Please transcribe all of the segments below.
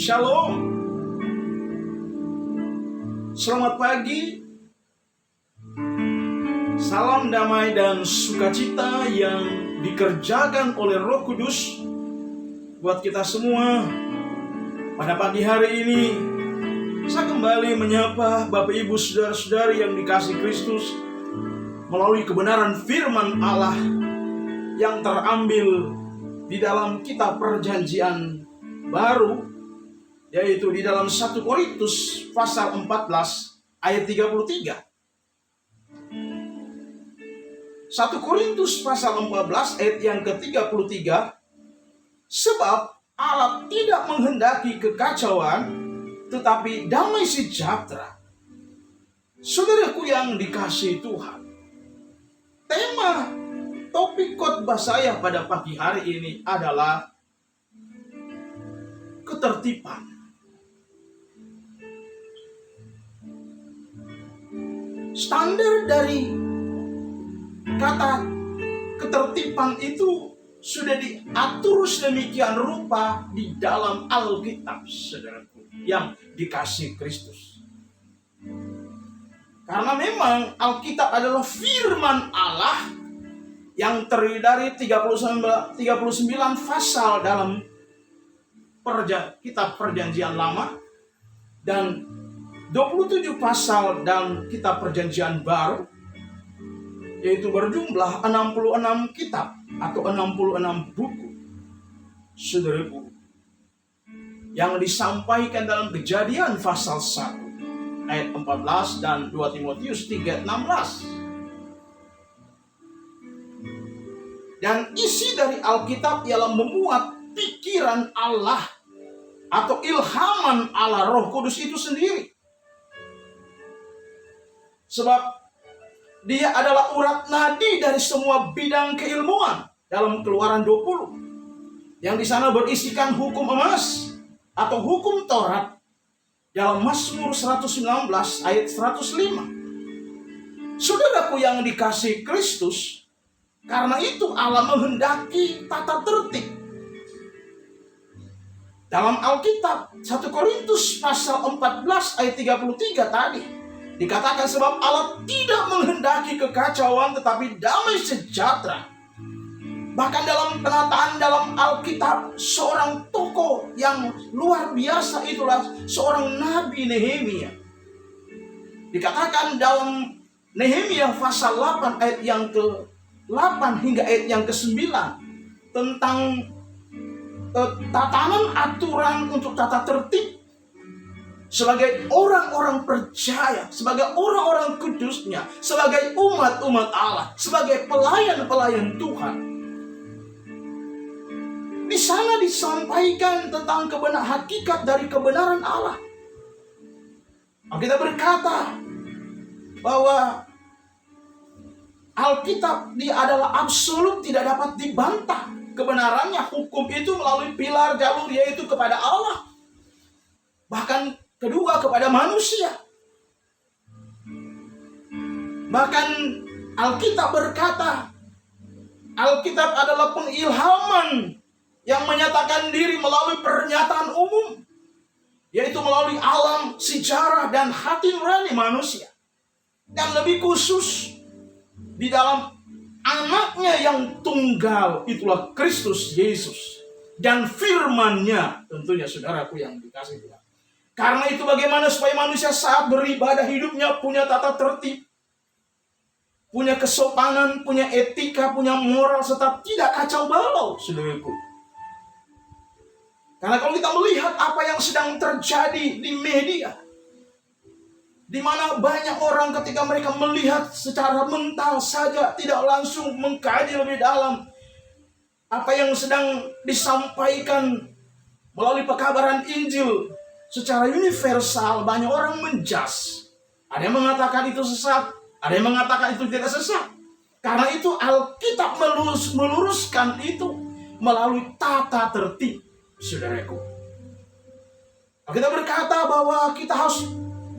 Shalom. Selamat pagi. Salam damai dan sukacita yang dikerjakan oleh Roh Kudus buat kita semua. Pada pagi hari ini saya kembali menyapa Bapak Ibu saudara-saudari yang dikasihi Kristus melalui kebenaran firman Allah yang terambil di dalam kitab Perjanjian Baru, yaitu di dalam 1 Korintus pasal 14 ayat 33. 1 Korintus pasal 14 ayat yang ke-33. Sebab Allah tidak menghendaki kekacauan, tetapi damai sejahtera. Saudaraku yang dikasihi Tuhan, tema topik khotbah saya pada pagi hari ini adalah ketertiban. Standar dari kata ketertiban itu sudah diatur sedemikian rupa di dalam Alkitab, saudaraku yang dikasihi Kristus. Karena memang Alkitab adalah firman Allah yang terdiri dari 39 pasal dalam kitab Perjanjian Lama dan 27 pasal dalam kitab Perjanjian Baru, yaitu berjumlah 66 kitab atau 66 buku, saudaraku, yang disampaikan dalam Kejadian pasal 1 ayat 14 dan 2 Timotius 3:16. Dan isi dari Alkitab ialah memuat pikiran Allah atau ilhaman Allah, Roh Kudus itu sendiri. Sebab dia adalah urat nadi dari semua bidang keilmuan dalam Keluaran 20, yang di sana berisikan hukum emas atau hukum Taurat dalam Mazmur 119 ayat 105. Saudaraku yang dikasihi Kristus, karena itu Allah menghendaki tata tertib. Dalam Alkitab 1 Korintus pasal 14 ayat 33 tadi dikatakan, sebab Allah tidak menghendaki kekacauan tetapi damai sejahtera. Bahkan dalam penataan dalam Alkitab, seorang tokoh yang luar biasa itulah seorang Nabi Nehemia. Dikatakan dalam Nehemia pasal 8 ayat yang ke-8 hingga ayat yang ke-9 tentang tatanan aturan untuk tata tertib sebagai orang-orang percaya, sebagai orang-orang kudusnya, sebagai umat-umat Allah, sebagai pelayan-pelayan Tuhan. Di sana disampaikan tentang hakikat dari kebenaran Allah. Kita berkata bahwa Alkitab dia adalah absolut, tidak dapat dibantah. Kebenarannya, hukum itu melalui pilar jalur, yaitu kepada Allah, bahkan kedua kepada manusia. Bahkan Alkitab berkata, Alkitab adalah pengilhaman yang menyatakan diri melalui pernyataan umum, yaitu melalui alam, sejarah, dan hati nurani manusia. Dan lebih khusus di dalam anaknya yang tunggal, itulah Kristus Yesus, dan firman-Nya tentunya, saudaraku yang dikasihi Tuhan. Karena itu bagaimana supaya manusia saat beribadah hidupnya punya tata tertib, punya kesopanan, punya etika, punya moral, serta tidak kacau balau, saudaraku. Karena kalau kita melihat apa yang sedang terjadi di media, di mana banyak orang ketika mereka melihat secara mental saja, tidak langsung mengkaji lebih dalam apa yang sedang disampaikan melalui pekabaran Injil secara universal, banyak orang menjas. Ada yang mengatakan itu sesat, ada yang mengatakan itu tidak sesat. Karena itu Alkitab meluruskan itu melalui tata tertib, saudaraku. Kita berkata bahwa kita harus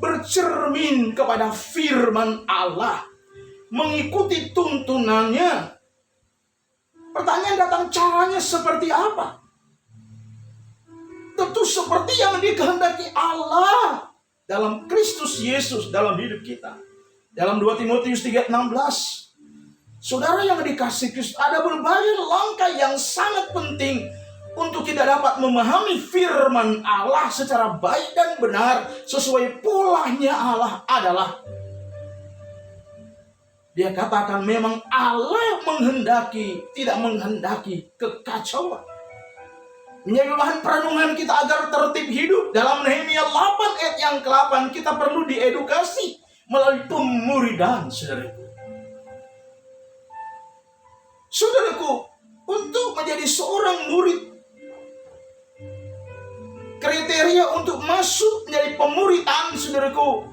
bercermin kepada firman Allah, mengikuti tuntunannya. Pertanyaan datang, caranya seperti apa? tentu seperti yang dikehendaki Allah dalam Kristus Yesus dalam hidup kita. Dalam 2 Timotius 3:16, saudara yang dikasihi Kristus, ada berbagai langkah yang sangat penting untuk kita dapat memahami firman Allah secara baik dan benar sesuai polanya Allah adalah, dia katakan memang Allah menghendaki, tidak menghendaki kekacauan. Menjadi bahan perenungan kita agar tertib hidup. Dalam Nehemia 8 ayat yang ke-8, kita perlu diedukasi melalui pemuridan, saudaraku. Saudaraku, untuk menjadi seorang murid, kriteria untuk masuk menjadi pemuridan, saudaraku,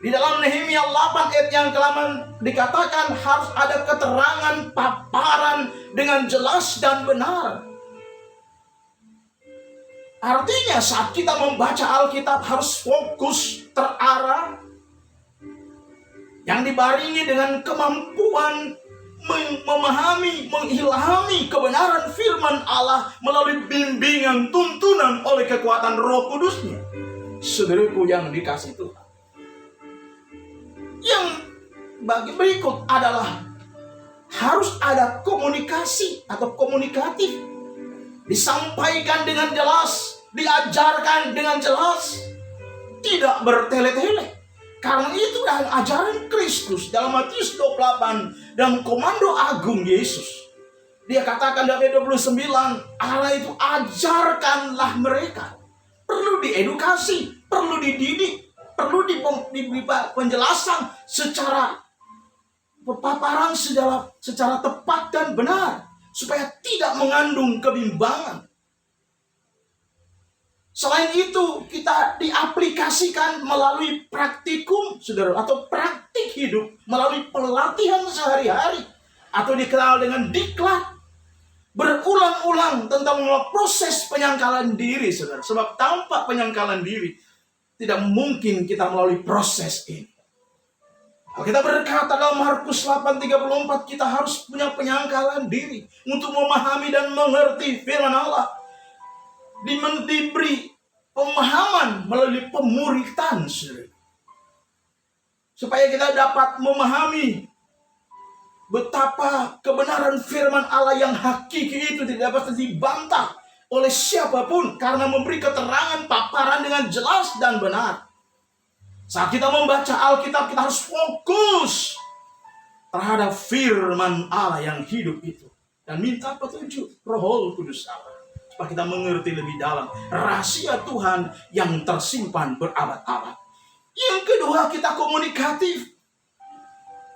di dalam Nehemia 8 ayat yang ke-8 dikatakan harus ada keterangan paparan dengan jelas dan benar. Artinya saat kita membaca Alkitab harus fokus, terarah, yang dibarengi dengan kemampuan memahami, mengilhami kebenaran firman Allah melalui bimbingan, tuntunan oleh kekuatan Roh Kudus-Nya. Saudaraku yang dikasihi Tuhan, yang bagi berikut adalah harus ada komunikasi atau komunikatif. Disampaikan dengan jelas, diajarkan dengan jelas, tidak bertele-tele. Karena itu adalah ajaran Kristus dalam Matius 28 dan komando agung Yesus. Dia katakan dalam ayat 29, Allah itu ajarkanlah mereka. Perlu diedukasi, perlu dididik, perlu diberi penjelasan secara paparan secara tepat dan benar, supaya tidak mengandung kebimbangan. Selain itu, kita diaplikasikan melalui praktikum, saudara, atau praktik hidup, melalui pelatihan sehari-hari, atau dikenal dengan diklat. Berulang-ulang tentang proses penyangkalan diri, saudara. Sebab tanpa penyangkalan diri, tidak mungkin kita melalui proses ini. Kita berkata dalam Markus 8:34, kita harus punya penyangkalan diri untuk memahami dan mengerti firman Allah. Diberi pemahaman melalui pemuritan, supaya kita dapat memahami betapa kebenaran firman Allah yang hakiki itu tidak dapat dibantah oleh siapapun, karena memberi keterangan paparan dengan jelas dan benar. Saat kita membaca Alkitab, kita harus fokus terhadap firman Allah yang hidup itu, dan minta petunjuk Roh Kudus Allah, supaya kita mengerti lebih dalam rahasia Tuhan yang tersimpan berabad-abad. Yang kedua, kita komunikatif.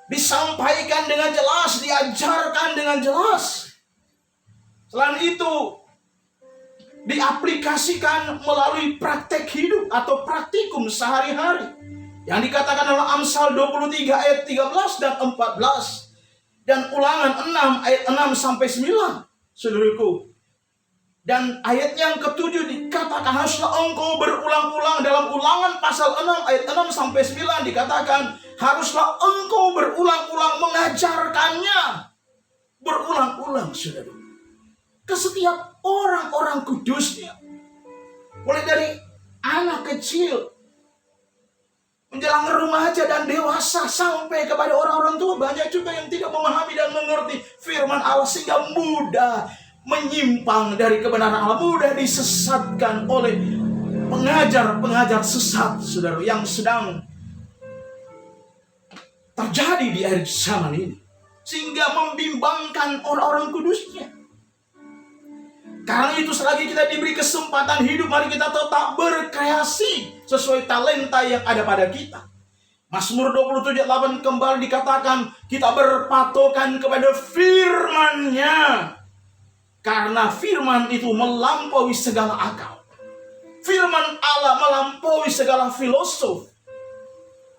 Disampaikan dengan jelas, diajarkan dengan jelas. Selain itu, diaplikasikan melalui praktek hidup atau praktikum sehari-hari. Yang dikatakan dalam Amsal 23 ayat 13 dan 14. Dan Ulangan 6 ayat 6 sampai 9. Saudaraku. Dan ayat yang ketujuh dikatakan haruslah engkau berulang-ulang. Dalam Ulangan pasal 6 ayat 6 sampai 9 dikatakan haruslah engkau berulang-ulang mengajarkannya. Berulang-ulang, saudara. Ke setiap orang-orang kudusnya. Mulai dari anak kecil, menjelang remaja dan dewasa, sampai kepada orang-orang tua. Banyak juga yang tidak memahami dan mengerti firman Allah, sehingga mudah menyimpang dari kebenaran Allah, mudah disesatkan oleh pengajar-pengajar sesat, saudara, yang sedang terjadi di akhir zaman ini, sehingga membimbangkan orang-orang kudusnya. Karena itu selagi kita diberi kesempatan hidup, mari kita tetap berkreasi sesuai talenta yang ada pada kita. Mazmur 27:8 kembali dikatakan kita berpatokan kepada firman-Nya, karena firman itu melampaui segala akal. Firman Allah melampaui segala filosof.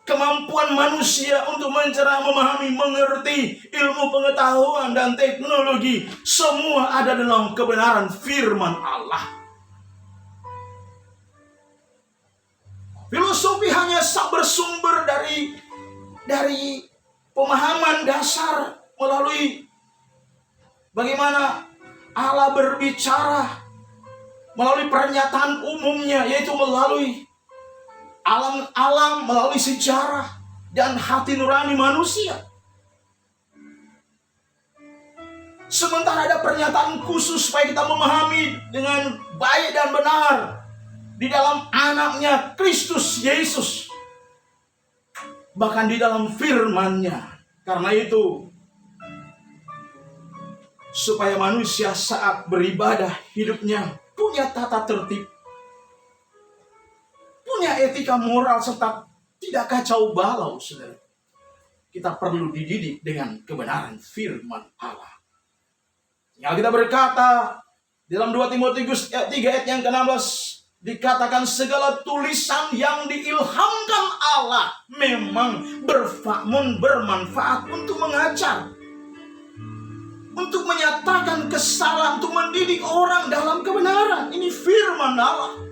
Kemampuan manusia untuk mencerah, memahami, mengerti ilmu pengetahuan dan teknologi, semua ada dalam kebenaran firman Allah. Filosofi hanya bersumber dari pemahaman dasar melalui bagaimana Allah berbicara melalui pernyataan umumnya, yaitu melalui alam-alam, melalui sejarah dan hati nurani manusia. Sementara ada pernyataan khusus supaya kita memahami dengan baik dan benar di dalam anaknya Kristus Yesus, bahkan di dalam firman-Nya. Karena itu, supaya manusia saat beribadah hidupnya punya tata tertib, punya etika moral, serta tidak kacau balau, saudara. Kita perlu dididik dengan kebenaran firman Allah. Yang kita berkata dalam 2 Timotius 3 ayat yang ke-16, dikatakan segala tulisan yang diilhamkan Allah memang bermanfaat untuk mengajar, untuk menyatakan kesalahan, untuk mendidik orang dalam kebenaran. Ini firman Allah.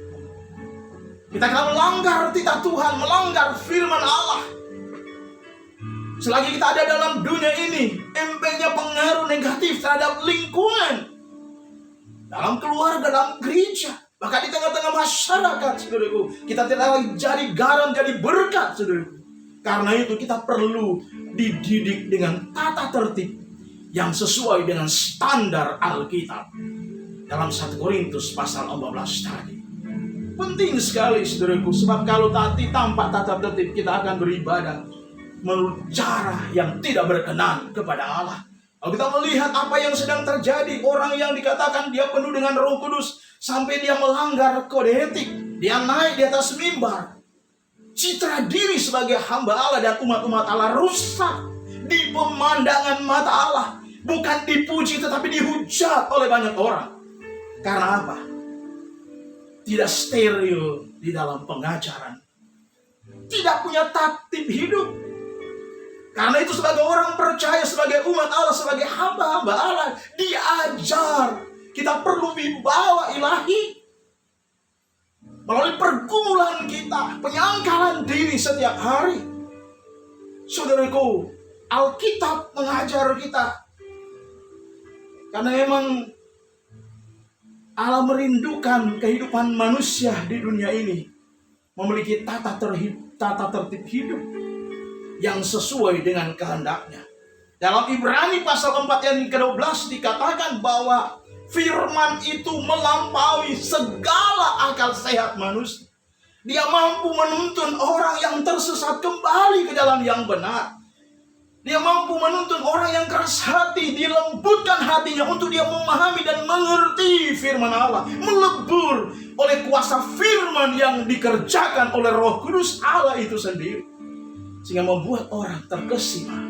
Kita akan melanggar titah Tuhan, melanggar firman Allah, selagi kita ada dalam dunia ini, impactnya pengaruh negatif terhadap lingkungan, dalam keluarga, dalam gereja, bahkan di tengah-tengah masyarakat, saudaraku. Kita tidak lagi jadi garam, jadi berkat, saudaraku. Karena itu kita perlu dididik dengan tata tertib yang sesuai dengan standar Alkitab. Dalam 1 Korintus pasal 14 tadi. Penting sekali, saudaraku, sebab kalau tadi tanpa tata tertib kita akan beribadah menurut cara yang tidak berkenan kepada Allah. Kalau kita melihat apa yang sedang terjadi, orang yang dikatakan dia penuh dengan Roh Kudus sampai dia melanggar kode etik, dia naik di atas mimbar, citra diri sebagai hamba Allah dan umat-umat Allah rusak di pemandangan mata Allah. Bukan dipuji tetapi dihujat oleh banyak orang. Karena apa? Tidak steril di dalam pengajaran, tidak punya tatib hidup. Karena itu sebagai orang percaya, sebagai umat Allah, sebagai hamba-hamba Allah, diajar. Kita perlu wibawa ilahi melalui pergumulan kita, penyangkalan diri setiap hari. Saudaraku, Alkitab mengajar kita. Karena memang Allah merindukan kehidupan manusia di dunia ini memiliki tata tertib hidup yang sesuai dengan kehendaknya. Dalam Ibrani pasal 4 yang ke-12 dikatakan bahwa firman itu melampaui segala akal sehat manusia. Dia mampu menuntun orang yang tersesat kembali ke dalam yang benar. Dia mampu menuntun orang yang keras hati, dilembutkan hatinya untuk dia memahami dan mengerti firman Allah, melebur oleh kuasa firman yang dikerjakan oleh Roh Kudus Allah itu sendiri, sehingga membuat orang terkesima.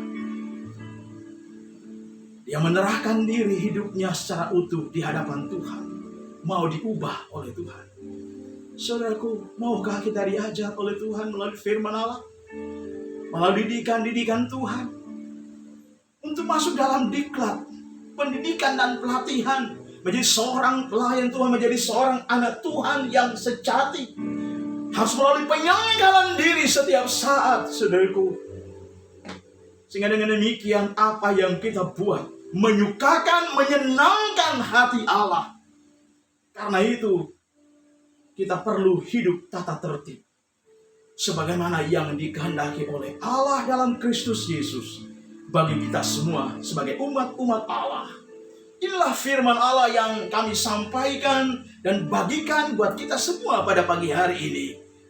Dia menyerahkan diri hidupnya secara utuh di hadapan Tuhan, mau diubah oleh Tuhan. Saudaraku, maukah kita diajar oleh Tuhan melalui firman Allah, melalui didikan Tuhan, untuk masuk dalam diklat, pendidikan dan pelatihan, menjadi seorang pelayan Tuhan, menjadi seorang anak Tuhan yang sejati? Harus melalui penyangkalan diri setiap saat, saudaraku. Sehingga dengan demikian apa yang kita buat menyukakan, menyenangkan hati Allah. Karena itu kita perlu hidup tata tertib sebagaimana yang dikehendaki oleh Allah dalam Kristus Yesus bagi kita semua sebagai umat-umat Allah. Inilah firman Allah yang kami sampaikan dan bagikan buat kita semua pada pagi hari ini.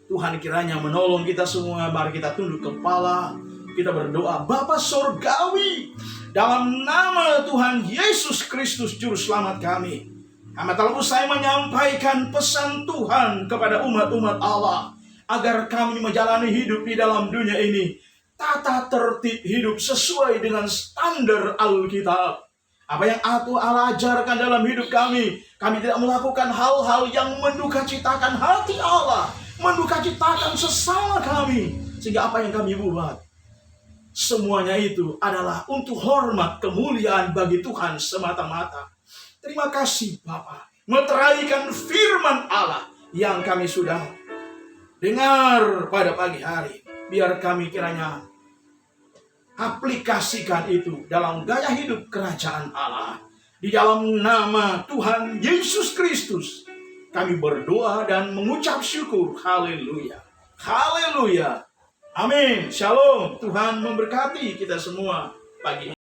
Tuhan kiranya menolong kita semua. Mari kita tunduk kepala, kita berdoa. Bapa Sorgawi, dalam nama Tuhan Yesus Kristus Juru Selamat kami, amat lalu saya menyampaikan pesan Tuhan kepada umat-umat Allah, agar kami menjalani hidup di dalam dunia ini tata tertib hidup sesuai dengan standar Alkitab. Apa yang Allah ajarkan dalam hidup kami tidak melakukan hal-hal yang mendukacitakan hati Allah, mendukacitakan sesama kami, sehingga apa yang kami buat semuanya itu adalah untuk hormat kemuliaan bagi Tuhan semata-mata. Terima kasih Bapa, meteraikan firman Allah yang kami sudah dengar pada pagi hari. Biar kami kiranya aplikasikan itu dalam gaya hidup kerajaan Allah. Di dalam nama Tuhan Yesus Kristus kami berdoa dan mengucap syukur. Haleluya. Haleluya. Amin. Shalom. Tuhan memberkati kita semua pagi ini.